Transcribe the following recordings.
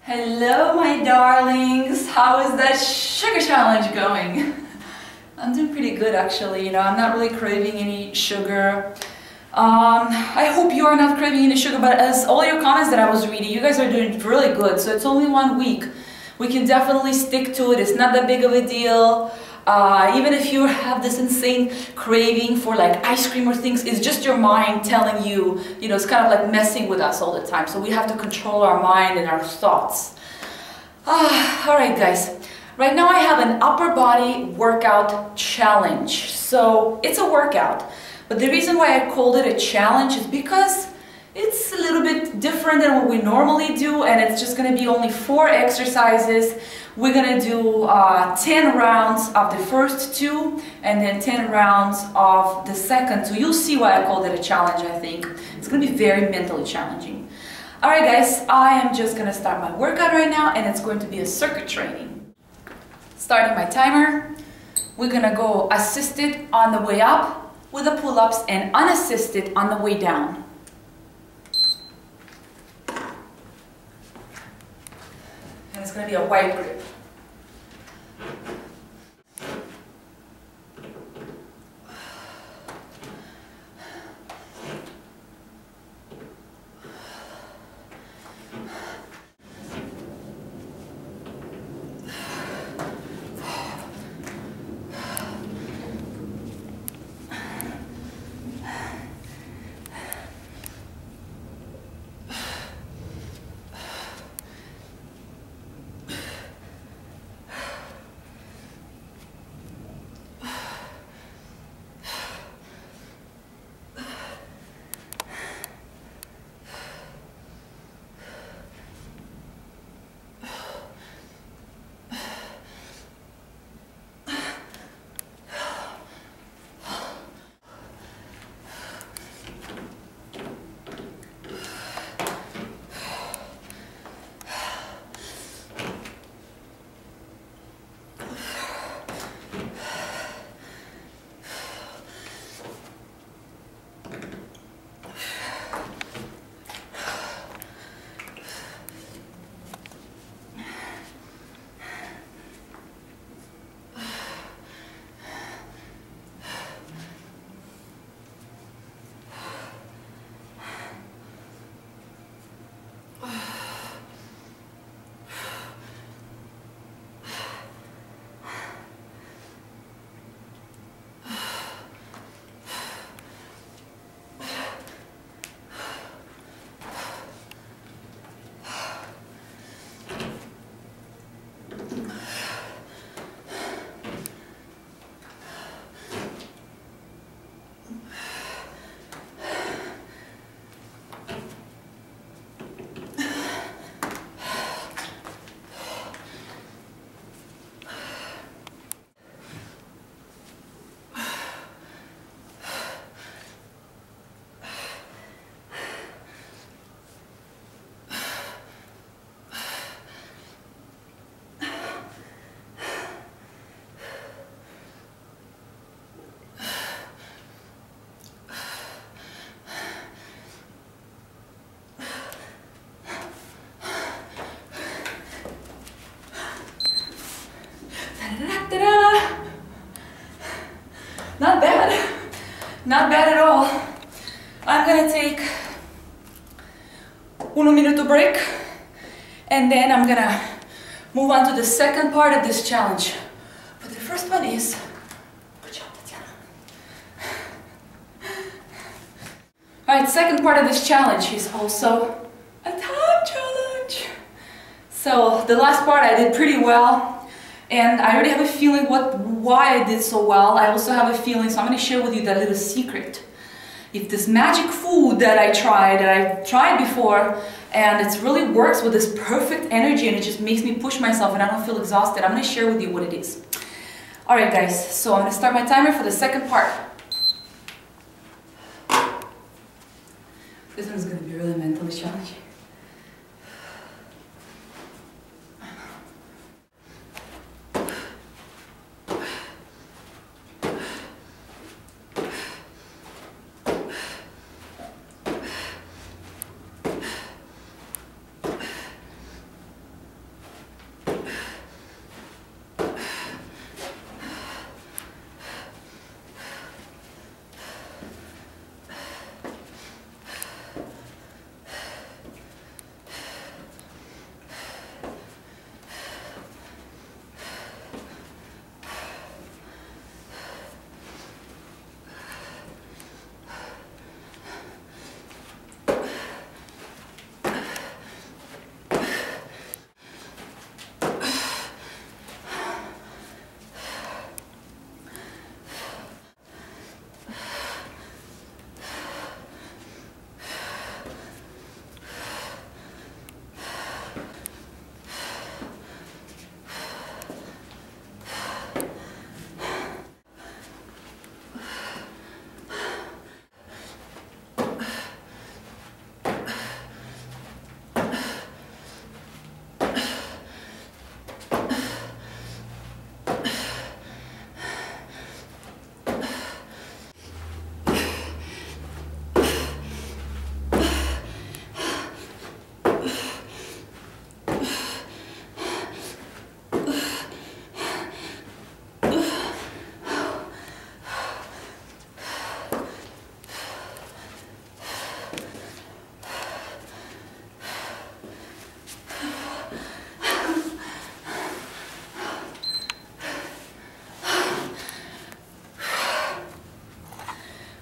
Hello my darlings, how is that sugar challenge going? I'm doing pretty good actually, I'm not really craving any sugar. I hope you are not craving any sugar, but as all your comments that I was reading, you guys are doing really good, so it's only 1 week. We can definitely stick to it, it's not that big of a deal. Even if you have this insane craving for like ice cream or things, it's just your mind telling you, it's kind of like messing with us all the time. So we have to control our mind and our thoughts. Alright guys, right now I have an upper body workout challenge. So it's a workout, but the reason why I called it a challenge is because it's a little bit different than what we normally do, and it's just going to be only 4 exercises. We're going to do 10 rounds of the first 2 and then 10 rounds of the second 2. You'll see why I called it a challenge, I think. It's going to be very mentally challenging. Alright guys, I am just going to start my workout right now, and it's going to be a circuit training. Starting my timer. We're going to go assisted on the way up with the pull-ups and unassisted on the way down. And it's going to be a wide grip. Not bad. Not bad at all. I'm gonna take 1 minute break, and then I'm gonna move on to the second part of this challenge. But the first one is, good job, Tatiana. Alright, second part of this challenge is also a time challenge. So the last part I did pretty well. And I already have a feeling why I did so well. I also have a feeling, so I'm going to share with you that little secret. If this magic food that I've tried before, and it really works with this perfect energy, and it just makes me push myself and I don't feel exhausted, I'm going to share with you what it is. Alright guys, so I'm going to start my timer for the second part. This one's going to be really mentally challenging.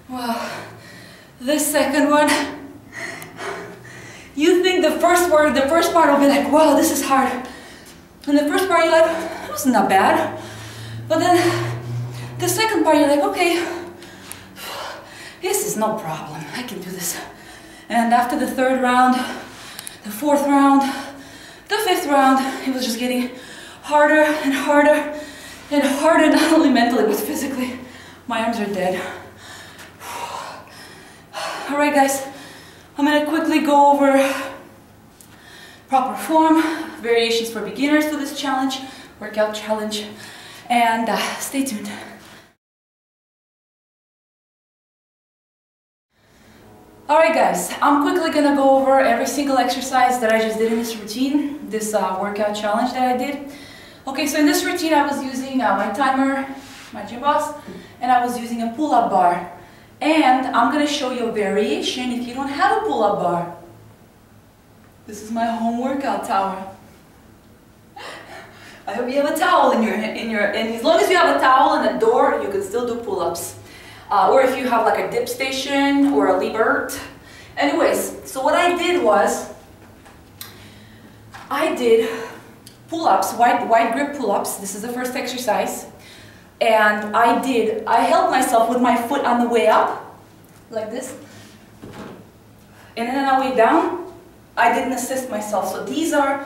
Wow, this second one, you think the first part will be like, wow, this is hard. And the first part you're like, it wasn't that bad. But then the second part you're like, okay, this is no problem, I can do this. And after the third round, the fourth round, the fifth round, it was just getting harder and harder and harder, not only mentally, but physically. My arms are dead. Alright guys, I'm going to quickly go over proper form, variations for beginners to this challenge, workout challenge, and stay tuned. Alright guys, I'm quickly going to go over every single exercise that I just did in this routine, this workout challenge that I did. Okay, so in this routine I was using my timer, my gym boss, and I was using a pull-up bar. And I'm going to show you a variation if you don't have a pull-up bar. This is my home workout tower. I hope you have a towel and as long as you have a towel and a door, you can still do pull-ups. Or if you have like a dip station or a Liebert. Anyways, so what I did was, I did pull-ups, wide grip pull-ups. This is the first exercise. And I held myself with my foot on the way up, like this. And then on the way down, I didn't assist myself. So these are,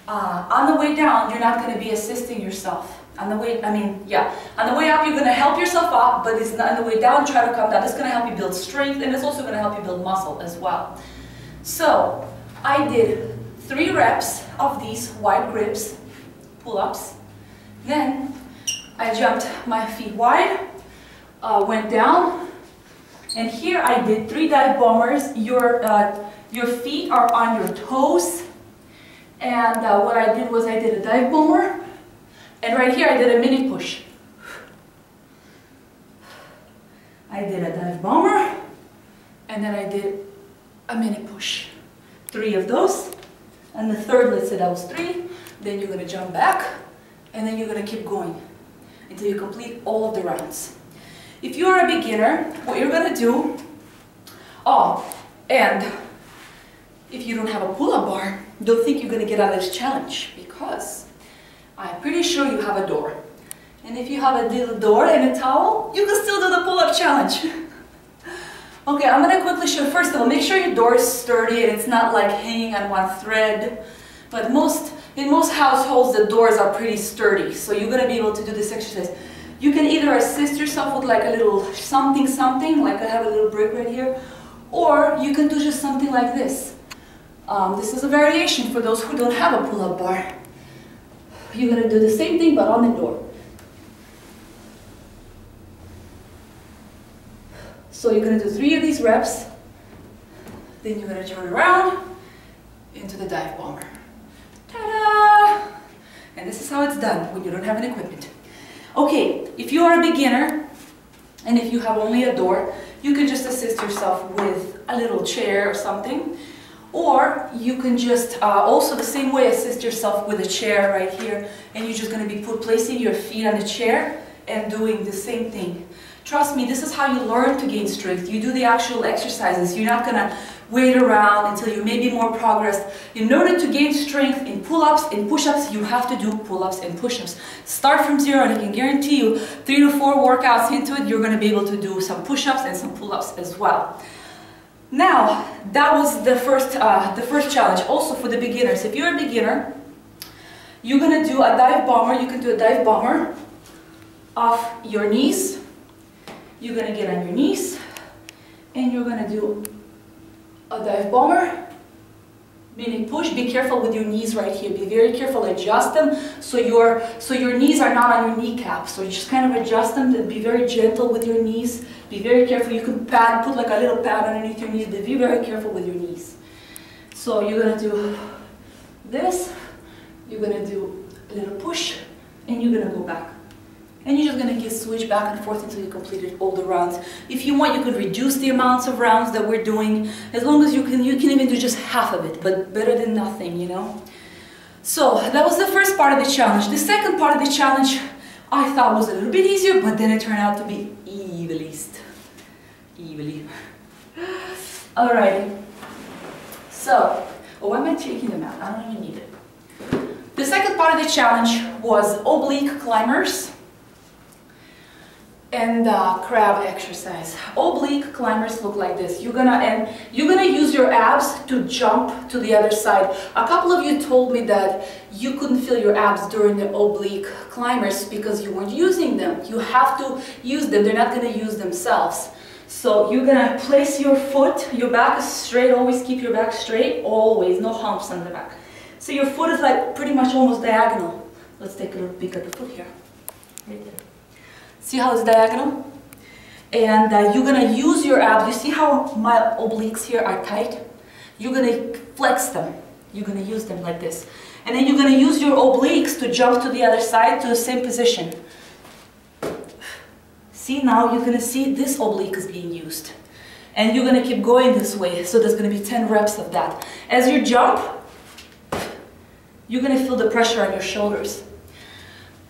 on the way down, you're not going to be assisting yourself. On the way, on the way up, you're going to help yourself up, but it's not on the way down, try to come down. It's going to help you build strength, and it's also going to help you build muscle as well. So I did 3 reps of these wide grips, pull-ups. Then I jumped my feet wide, went down, and here I did 3 dive bombers. Your feet are on your toes, and what I did was I did a dive bomber, and right here I did a mini push. I did a dive bomber, and then I did a mini push. 3 of those, and the third, let's say that was 3, then you're going to jump back, and then you're going to keep going until you complete all of the rounds. If you are a beginner, what you're going to do, and if you don't have a pull-up bar, don't think you're going to get out of this challenge, because I'm pretty sure you have a door. And if you have a little door and a towel, you can still do the pull-up challenge. Okay, I'm going to quickly show, first of all, make sure your door is sturdy and it's not like hanging on one thread. But in most households, the doors are pretty sturdy, so you're going to be able to do this exercise. You can either assist yourself with like a little something, like I have a little brick right here, or you can do just something like this. This is a variation for those who don't have a pull-up bar. You're going to do the same thing, but on the door. So you're going to do 3 of these reps, then you're going to turn around into the dive bomber. Ta-da! And this is how it's done when you don't have an equipment. Okay, if you are a beginner, and if you have only a door, you can just assist yourself with a little chair or something. Or you can just also the same way assist yourself with a chair right here, and you're just going to be placing your feet on the chair and doing the same thing. Trust me, this is how you learn to gain strength. You do the actual exercises. You're not going to wait around until you may be more progressed. In order to gain strength in pull-ups and push-ups, you have to do pull-ups and push-ups. Start from 0, and I can guarantee you 3 to 4 workouts into it, you're going to be able to do some push-ups and some pull-ups as well. Now, that was the first challenge, also for the beginners. If you're a beginner, you're going to do a dive bomber. You can do a dive bomber off your knees. You're going to get on your knees, and you're going to do a dive bomber, mini push. Be careful with your knees right here. Be very careful. Adjust them so your knees are not on your kneecap. So you just kind of adjust them and be very gentle with your knees. Be very careful. You can put like a little pad underneath your knees, but be very careful with your knees. So you're going to do this. You're going to do a little push, and you're going to go back. And you're just going to switch back and forth until you completed all the rounds. If you want, you could reduce the amounts of rounds that we're doing. As long as you can even do just half of it, but better than nothing, you know. So that was the first part of the challenge. The second part of the challenge I thought was a little bit easier, but then it turned out to be evilly. Alrighty. So, why am I taking them out? I don't even need it. The second part of the challenge was oblique climbers and crab exercise. Oblique climbers look like this. You're gonna use your abs to jump to the other side. A couple of you told me that you couldn't feel your abs during the oblique climbers because you weren't using them. You have to use them. They're not gonna use themselves. So you're gonna place your foot, your back is straight, always keep your back straight, always, no humps on the back. So your foot is like pretty much almost diagonal. Let's take a little peek at the foot here. Right there. See how it's diagonal? And you're gonna use your abs. You see how my obliques here are tight? You're gonna flex them. You're gonna use them like this. And then you're gonna use your obliques to jump to the other side to the same position. See, now you're gonna see this oblique is being used. And you're gonna keep going this way. So there's gonna be 10 reps of that. As you jump, you're gonna feel the pressure on your shoulders.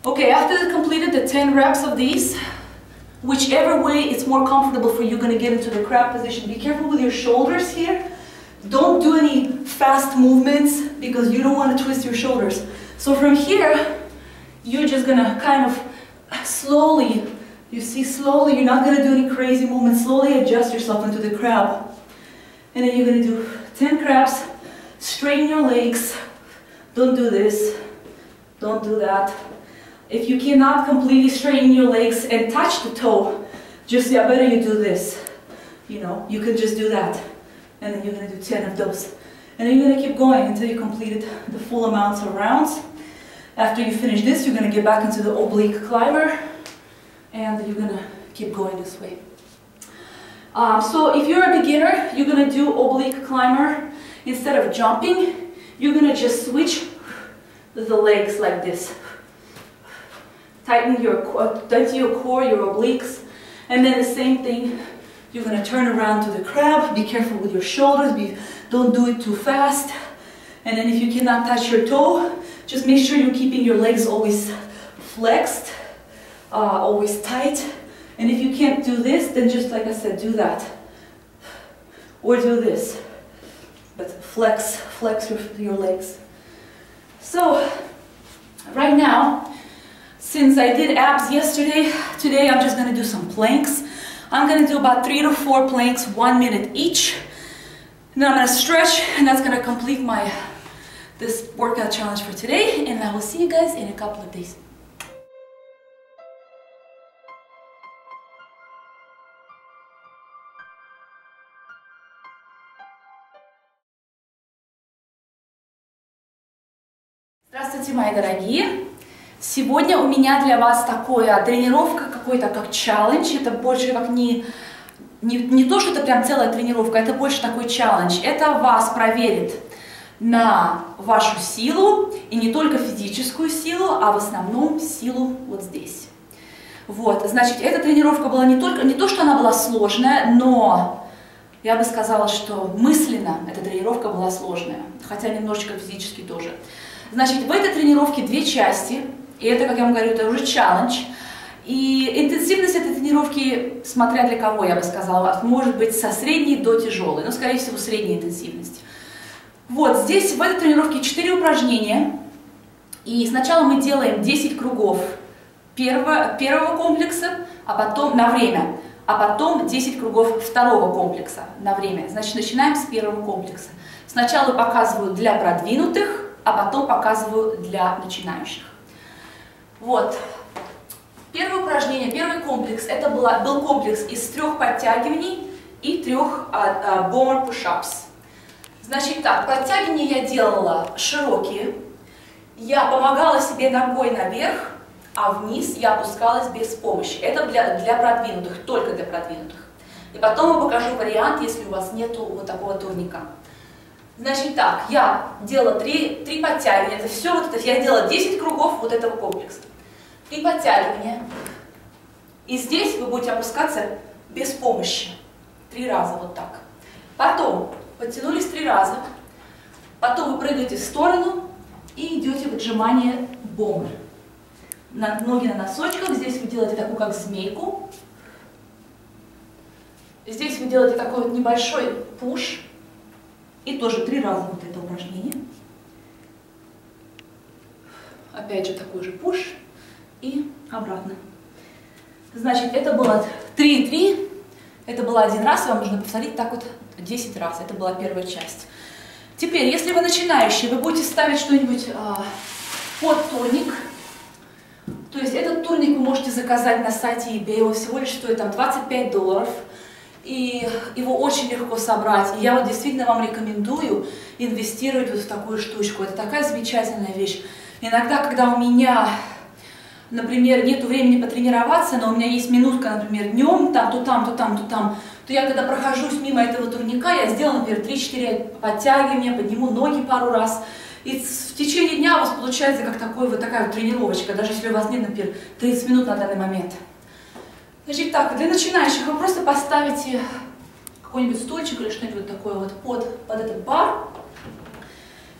Okay, after you completed the 10 reps of these, whichever way it's more comfortable for you, you're gonna get into the crab position. Be careful with your shoulders here. Don't do any fast movements because you don't want to twist your shoulders. So from here, you're just gonna kind of slowly, slowly, you're not gonna do any crazy movements, slowly adjust yourself into the crab. And then you're gonna do 10 crabs, straighten your legs. Don't do this, don't do that. If you cannot completely straighten your legs and touch the toe, just better you do this. You know, you can just do that. And then you're gonna do 10 of those. And then you're gonna keep going until you completed the full amounts of rounds. After you finish this, you're gonna get back into the oblique climber and you're gonna keep going this way. So if you're a beginner, you're gonna do oblique climber. Instead of jumping, you're gonna just switch the legs like this. Tighten your core, your obliques, and then the same thing, you're going to turn around to the crab. Be careful with your shoulders, don't do it too fast. And then if you cannot touch your toe, just make sure you're keeping your legs always flexed, always tight. And if you can't do this, then just like I said, do that. Or do this, but flex your legs. So, right now, since I did abs yesterday, today I'm just going to do some planks. I'm going to do about 3 to 4 planks, 1 minute each. And then I'm going to stretch, and that's going to complete this workout challenge for today. And I will see you guys in a couple of days. Здравствуйте, мои дорогие! Сегодня у меня для вас такая тренировка, какой-то как челлендж. Это больше как не то, что это прям целая тренировка, это больше такой челлендж. Это вас проверит на вашу силу, и не только физическую силу, а в основном силу вот здесь. Вот, значит, эта тренировка была не то, что она была сложная, но я бы сказала, что мысленно эта тренировка была сложная, хотя немножечко физически тоже. Значит, в этой тренировке 2 части. И это, как я вам говорю, это уже челлендж. И интенсивность этой тренировки, смотря для кого, я бы сказала, может быть со средней до тяжелой, но, скорее всего, средняя интенсивность. Вот, здесь в этой тренировке 4 упражнения. И сначала мы делаем 10 кругов первого комплекса, а потом на время, а потом 10 кругов второго комплекса на время. Значит, начинаем с первого комплекса. Сначала показываю для продвинутых, а потом показываю для начинающих. Вот. Первое упражнение, первый комплекс, это был комплекс из 3 подтягиваний и 3 bomber push-ups. Значит так, подтягивания я делала широкие, я помогала себе ногой наверх, а вниз я опускалась без помощи. Это для продвинутых, только для продвинутых. И потом я покажу вариант, если у вас нету вот такого турника. Значит так, я делала 3 подтягивания, это все вот это, я делала 10 кругов вот этого комплекса. и подтягивание. И здесь вы будете опускаться без помощи. 3 раза вот так. Потом подтянулись 3 раза. Потом вы прыгаете в сторону и идете в отжимание бомбы. Ноги на носочках. Здесь вы делаете такую, как змейку. Здесь вы делаете такой вот небольшой пуш. И тоже 3 раза вот это упражнение. Опять же такой же пуш. И обратно. Значит, это было 3 и 3. Это было 1 раз. Вам нужно повторить так вот 10 раз. Это была первая часть. Теперь, если вы начинающий, вы будете ставить что-нибудь под турник. То есть этот турник вы можете заказать на сайте eBay. Он всего лишь стоит там $25. И его очень легко собрать. И я вот действительно вам рекомендую инвестировать вот в такую штучку. Это такая замечательная вещь. Иногда, когда у меня, например, нет времени потренироваться, но у меня есть минутка, например, днем, там, то там, то там, то там, то я, когда прохожусь мимо этого турника, я сделала, например, 3-4 подтягивания, подниму ноги пару раз. И в течение дня у вас получается как такая вот тренировочка, даже если у вас нет, например, 30 минут на данный момент. Значит так, для начинающих вы просто поставите какой-нибудь стульчик или что-нибудь такое вот под этот бар.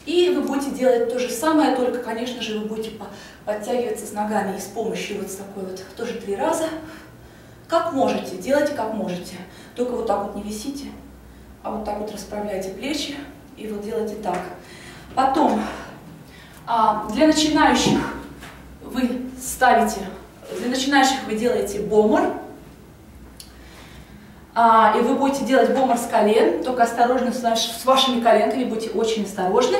И вы будете делать то же самое, только, конечно же, вы будете подтягиваться с ногами и с помощью вот с такой вот, тоже 3 раза. Как можете, делайте как можете. Только вот так вот не висите, а вот так вот расправляйте плечи и вот делайте так. Потом, для начинающих вы делаете бомер. И вы будете делать бомер с колен, только осторожно с вашими коленками, будьте очень осторожны.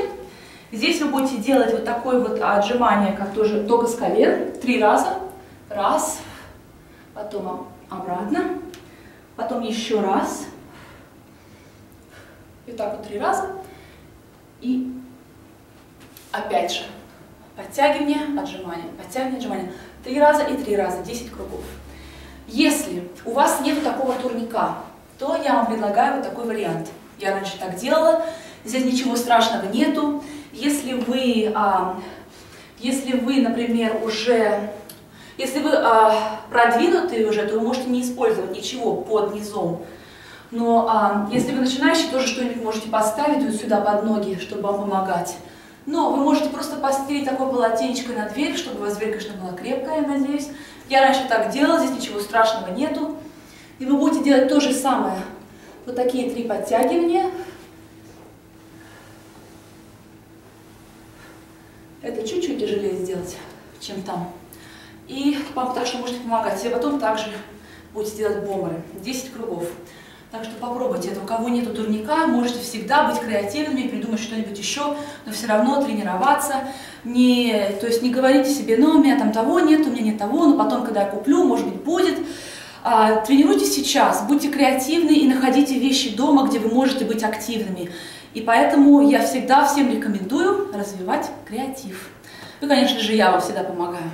Здесь вы будете делать вот такое вот отжимание, как тоже только с колен, 3 раза. Раз, потом обратно, потом еще раз. И так вот 3 раза. И опять же, подтягивание, отжимание, подтягивание, отжимание. 3 раза и 3 раза, 10 кругов. Если у вас нет такого турника, то я вам предлагаю вот такой вариант. Я раньше так делала, здесь ничего страшного нету. Если вы, например, если вы продвинутые уже, то вы можете не использовать ничего под низом. Но если вы начинающий, тоже что-нибудь можете поставить вот сюда под ноги, чтобы вам помогать. Но вы можете просто постелить такое полотенечко на дверь, чтобы у вас дверь, конечно, была крепкая, я надеюсь. Я раньше так делала, здесь ничего страшного нету. И вы будете делать то же самое. Вот такие 3 подтягивания. Это чуть-чуть тяжелее сделать, чем там. И так что можете помогать себе. Потом также будете делать бомберы. 10 кругов. Так что попробуйте это. У кого нету турника, можете всегда быть креативными, придумать что-нибудь еще, но все равно тренироваться. То есть не говорите себе, ну у меня там того нет, у меня нет того, но потом, когда я куплю, может быть, будет. Тренируйтесь сейчас, будьте креативны и находите вещи дома, где вы можете быть активными. И поэтому я всегда всем рекомендую развивать креатив. Ну, конечно же, я вам всегда помогаю.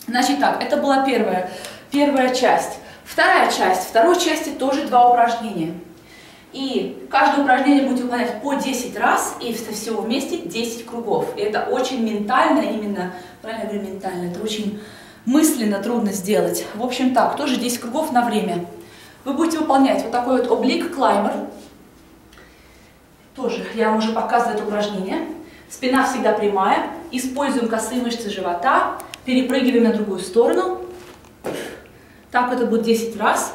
Значит так, это была первая часть. Вторая часть. В второй части тоже 2 упражнения. И каждое упражнение будете выполнять по 10 раз, и всего вместе 10 кругов. И это очень ментально, именно, правильно я говорю, ментально, это очень мысленно трудно сделать. В общем так, тоже 10 кругов на время. Вы будете выполнять вот такой вот Oblique Climber. Тоже я вам уже показываю это упражнение. Спина всегда прямая. Используем косые мышцы живота. Перепрыгиваем на другую сторону. Так это будет 10 раз.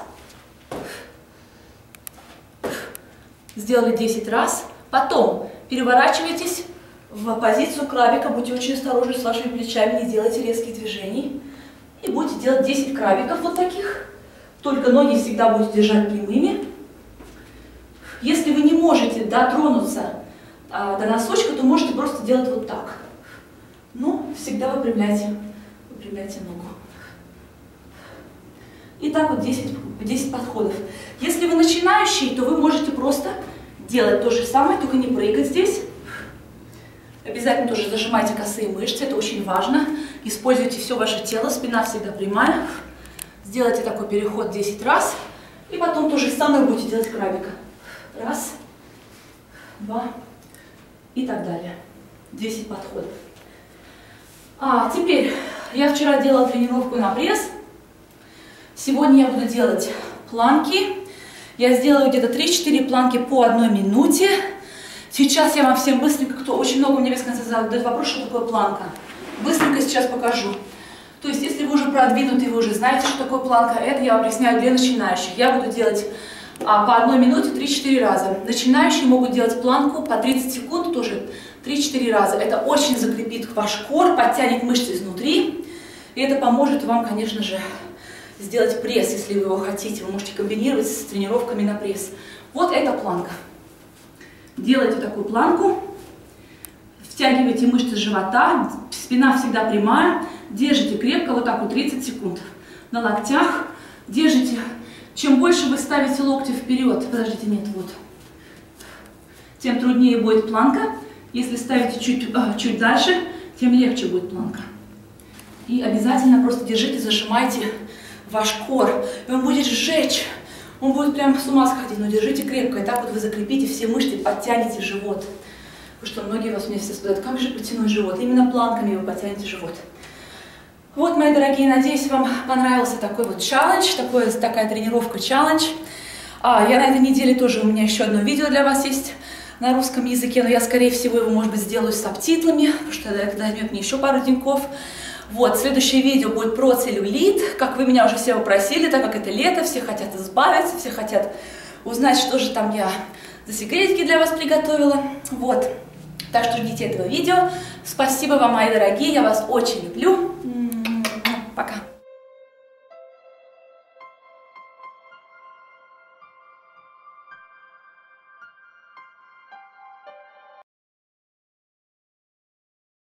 Сделали 10 раз. Потом переворачивайтесь в позицию крабика. Будьте очень осторожны с вашими плечами, не делайте резких движений. И будете делать 10 крабиков вот таких. Только ноги всегда будете держать прямыми. Если вы не можете дотронуться до носочка, то можете просто делать вот так. Но всегда выпрямляйте ногу. И так вот 10 подходов. Если вы начинающий, то вы можете просто делать то же самое, только не прыгать здесь. Обязательно тоже зажимайте косые мышцы, это очень важно. Используйте все ваше тело, спина всегда прямая. Сделайте такой переход 10 раз. И потом то же самое будете делать крабика. Раз, 2 и так далее. 10 подходов. Теперь, я вчера делала тренировку на пресс. Сегодня я буду делать планки. Я сделаю где-то 3-4 планки по 1 минуте. Сейчас я вам всем быстренько, кто очень много мне без конца задает вопрос, что такое планка. Быстренько сейчас покажу. То есть, если вы уже продвинутый, вы уже знаете, что такое планка, это я объясняю для начинающих. Я буду делать по 1 минуте 3-4 раза. Начинающие могут делать планку по 30 секунд, тоже 3-4 раза. Это очень закрепит ваш кор, подтянет мышцы изнутри. И это поможет вам, конечно же, сделать пресс, если вы его хотите. Вы можете комбинировать с тренировками на пресс. Вот это планка. Делайте такую планку. Втягивайте мышцы живота. Спина всегда прямая. Держите крепко, вот так вот 30 секунд. На локтях. Держите. Чем больше вы ставите локти вперед, подождите, нет, вот, тем труднее будет планка. Если ставите чуть дальше, тем легче будет планка. И обязательно просто держите, зажимайте ваш кор. И он будет сжечь, он будет прям с ума сходить, но держите крепко. И так вот вы закрепите все мышцы, подтянете живот. Потому что многие вас мне все спрашивают, как же потянуть живот? Именно планками вы подтянете живот. Вот, мои дорогие, надеюсь, вам понравился такой вот челлендж, такая тренировка-челлендж. Я на этой неделе тоже, у меня еще одно видео для вас есть на русском языке, но я, скорее всего, его, может быть, сделаю с субтитрами, потому что это займет мне еще пару деньков. Вот, следующее видео будет про целлюлит, как вы меня уже все попросили, так как это лето, все хотят избавиться, все хотят узнать, что же там я за секретики для вас приготовила. Вот, так что ждите этого видео. Спасибо вам, мои дорогие, я вас очень люблю. Пока.